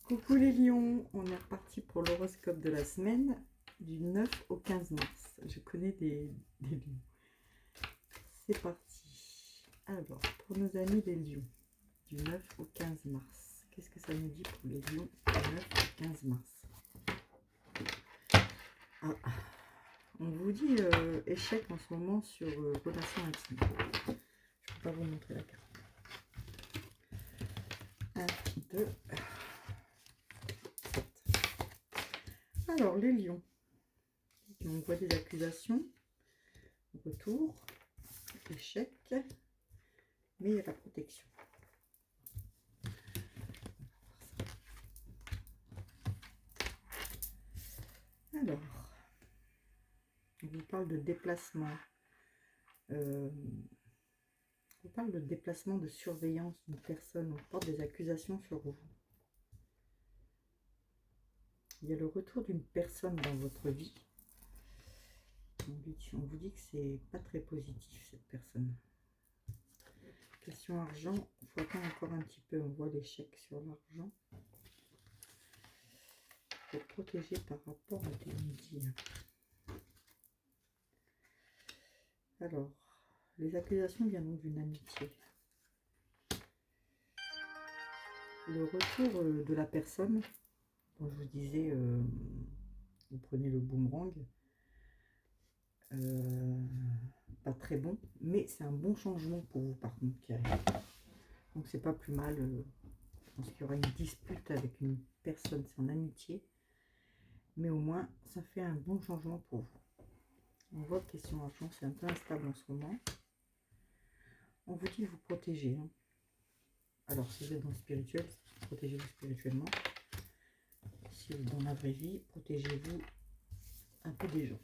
Coucou les lions, on est reparti pour l'horoscope de la semaine du 9 au 15 mars. Je connais des lions. C'est parti. Alors, pour nos amis les lions, du 9 au 15 mars. Qu'est-ce que ça nous dit pour les lions du 9 au 15 mars? On vous dit échec en ce moment sur relation intime. Je ne peux pas vous montrer la carte. 1, 2, 7. Alors, les lions. On voit des accusations, retour, échec, mais il y a la protection. Alors, on vous parle de déplacement. On parle de déplacement, de surveillance d'une personne. On porte des accusations sur vous. Il y a le retour d'une personne dans votre vie. On vous dit que c'est pas très positif, cette personne. Question argent, il faut attendre encore un petit peu. On voit l'échec sur l'argent. Pour protéger par rapport à des médias. Alors, les accusations viennent d'une amitié. Le retour de la personne, dont je vous disais, vous prenez le boomerang, pas très bon, mais c'est un bon changement pour vous par contre qui arrive. Donc c'est pas plus mal. Je pense qu'il y aura une dispute avec une personne, c'est en amitié, mais au moins ça fait un bon changement pour vous. On voit que question argent, c'est un peu instable en ce moment. On vous dit de vous protéger. Hein. Alors si vous êtes dans le spirituel, protégez-vous spirituellement. Si vous êtes dans la vraie vie, protégez-vous un peu des gens.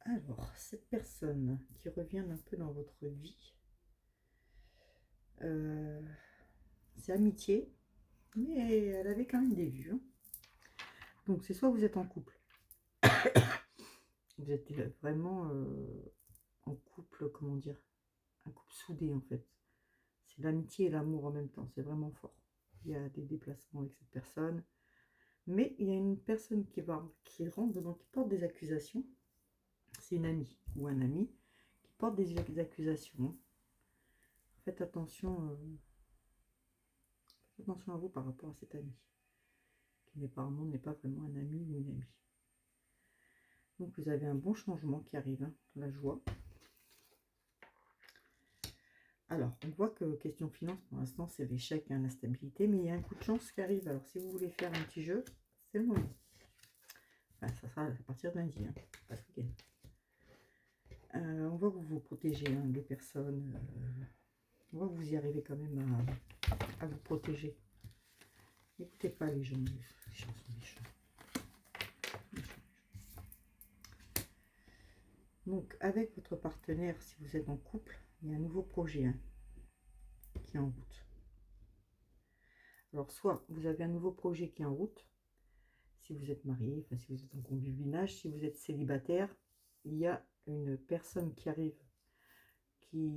Alors, cette personne qui revient un peu dans votre vie, c'est amitié, mais elle avait quand même des vues. Hein. Donc, c'est soit vous êtes en couple, vous êtes vraiment en couple, comment dire, un couple soudé en fait. C'est l'amitié et l'amour en même temps, c'est vraiment fort. Il y a des déplacements avec cette personne, mais il y a une personne qui rentre dedans, qui porte des accusations. C'est une amie ou un ami qui porte des accusations. Faites attention à vous par rapport à cet ami, qui apparemment n'est pas vraiment un ami ou une amie. Donc vous avez un bon changement qui arrive, hein, la joie. Alors, on voit que question finance, pour l'instant, c'est l'échec, hein, l'instabilité, mais il y a un coup de chance qui arrive. Alors, si vous voulez faire un petit jeu, c'est le moment. Enfin, ça sera à partir de lundi, hein, pas ce week-end. On voit que vous vous protégez hein, des personnes. On voit que vous y arrivez quand même à vous protéger. N'écoutez pas les gens sont méchants. Donc, avec votre partenaire, si vous êtes en couple, il y a un nouveau projet hein, qui est en route. Alors, soit vous avez un nouveau projet qui est en route, si vous êtes marié, enfin si vous êtes en concubinage, si vous êtes célibataire, il y a une personne qui arrive, qui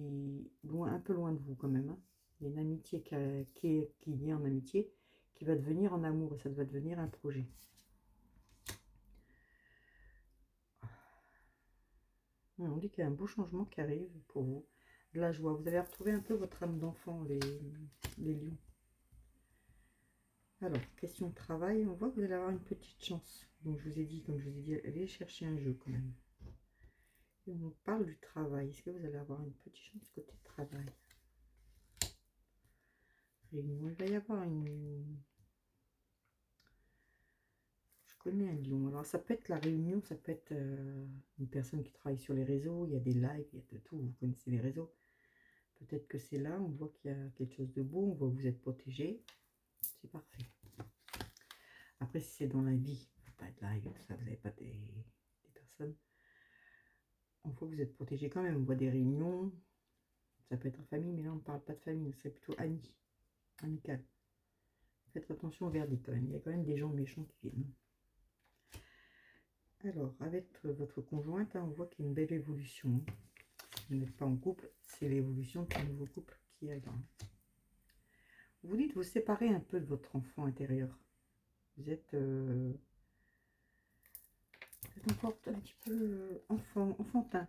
est un peu loin de vous quand même. Hein. Il y a une amitié qui est en amitié, qui va devenir en amour et ça va devenir un projet. On dit qu'il y a un beau changement qui arrive pour vous, de la joie. Vous allez retrouver un peu votre âme d'enfant, les lions. Alors, question de travail, on voit que vous allez avoir une petite chance. Donc, je vous ai dit, comme je vous ai dit, allez chercher un jeu quand même. Et on parle du travail. Est-ce que vous allez avoir une petite chance côté travail? Réunion, il va y avoir une... Je connais un lion. Alors, ça peut être la réunion, ça peut être une personne qui travaille sur les réseaux. Il y a des lives, il y a de tout. Vous connaissez les réseaux. Peut-être que c'est là, on voit qu'il y a quelque chose de beau. On voit que vous êtes protégé. C'est parfait. Après, si c'est dans la vie, pas de live, tout ça, vous n'avez pas des personnes. On voit que vous êtes protégé quand même. On voit des réunions. Ça peut être en famille, mais là, on ne parle pas de famille. C'est plutôt amis. Amical. Faites attention au verdict quand même. Il y a quand même des gens méchants qui viennent. Alors, avec votre conjointe, hein, on voit qu'il y a une belle évolution. Si vous n'êtes pas en couple, c'est l'évolution d'un nouveau couple qui est là. vous dites vous séparez un peu de votre enfant intérieur. Vous êtes encore un petit peu enfantin.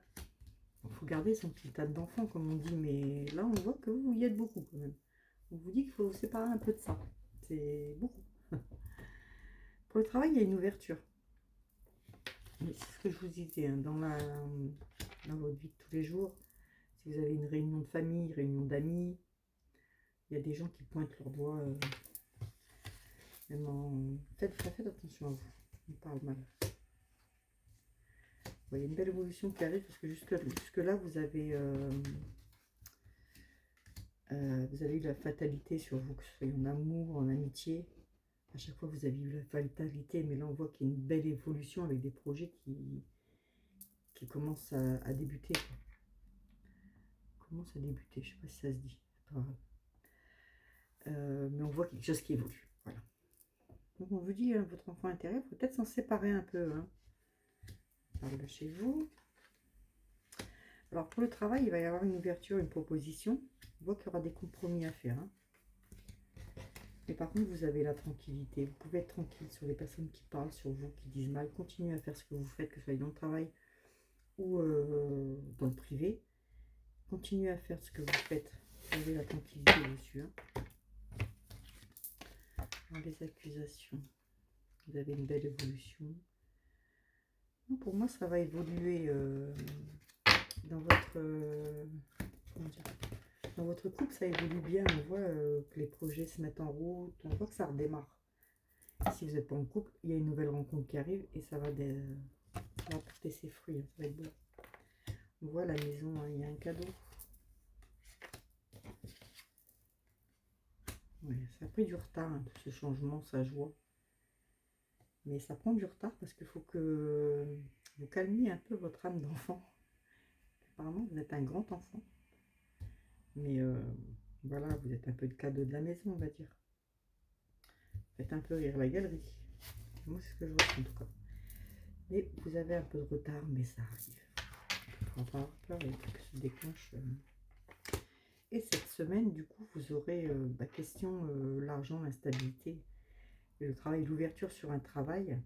Il faut garder son petit tas d'enfant, comme on dit, mais là, on voit que vous y êtes beaucoup quand même. On vous dit qu'il faut vous séparer un peu de ça. C'est beaucoup. Pour le travail, il y a une ouverture. C'est ce que je vous disais, hein, dans votre vie de tous les jours. Si vous avez une réunion de famille, réunion d'amis, il y a des gens qui pointent leur doigt. Faites attention à vous. On parle mal. Il y a une belle évolution qui arrive parce que jusque là, vous avez eu la fatalité sur vous, que ce soit en amour, en amitié. À chaque fois, vous avez eu la fatalité, mais là, on voit qu'il y a une belle évolution avec des projets qui commencent à débuter. Commence à débuter, je ne sais pas si ça se dit. Mais on voit quelque chose qui évolue. Voilà. Donc, on vous dit, votre enfant intérieur, faut peut-être s'en séparer un peu. Hein. Parle de chez vous. Alors, pour le travail, il va y avoir une ouverture, une proposition. On voit qu'il y aura des compromis à faire. Hein. Mais par contre, vous avez la tranquillité. Vous pouvez être tranquille sur les personnes qui parlent sur vous, qui disent mal. Continuez à faire ce que vous faites, que ce soit dans le travail ou dans le privé. Continuez à faire ce que vous faites. Vous avez la tranquillité dessus. Hein. Dans les accusations, vous avez une belle évolution. Non, pour moi, ça va évoluer dans votre couple, ça évolue bien. On voit que les projets se mettent en route. On voit que ça redémarre. Si vous n'êtes pas en couple, il y a une nouvelle rencontre qui arrive et ça va apporter ses fruits. Ça va être beau. On voit la maison, hein, il y a un cadeau. Ouais, ça a pris du retard, hein, ce changement, sa joie. Mais ça prend du retard parce qu'il faut que vous calmiez un peu votre âme d'enfant. Apparemment, vous êtes un grand enfant. Mais voilà, vous êtes un peu le cadeau de la maison, on va dire. Faites un peu rire la galerie. Moi, c'est ce que je vois en tout cas. Mais vous avez un peu de retard, mais ça arrive. Il ne faut pas avoir peur, il y a tout qui se déclenche. Et cette semaine, du coup, vous aurez question l'argent, l'instabilité, le travail, l'ouverture sur un travail.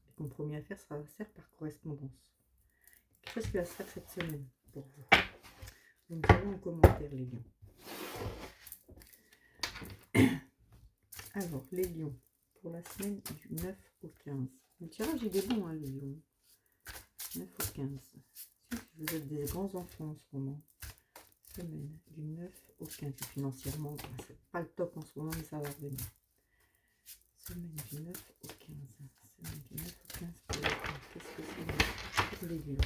Les compromis à faire, ça va se faire par correspondance. Quelque chose qui va se faire cette semaine pour vous. Vous me direz en commentaire, les lions. Alors, les lions, pour la semaine du 9 au 15. Le tirage, il est bon, hein, les lions. 9 au 15. Si vous êtes des grands enfants en ce moment. Semaine du 9 au 15. Financièrement, c'est pas le top en ce moment, mais ça va revenir. Semaine du 9 au 15. Semaine du 9 au 15 pour les lions. Qu'est-ce que c'est pour les lions?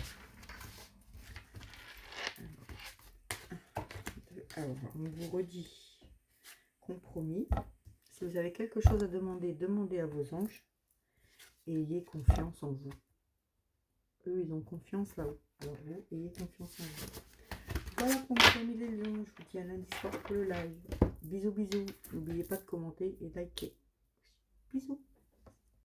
Alors, on vous redit compromis. Si vous avez quelque chose à demander, demandez à vos anges et ayez confiance en vous. Eux, ils ont confiance là-haut. Alors vous, ayez confiance en vous. Voilà pour mes amis les lions. Je vous dis à lundi soir pour le live. Bisous, bisous. N'oubliez pas de commenter et liker. Bisous.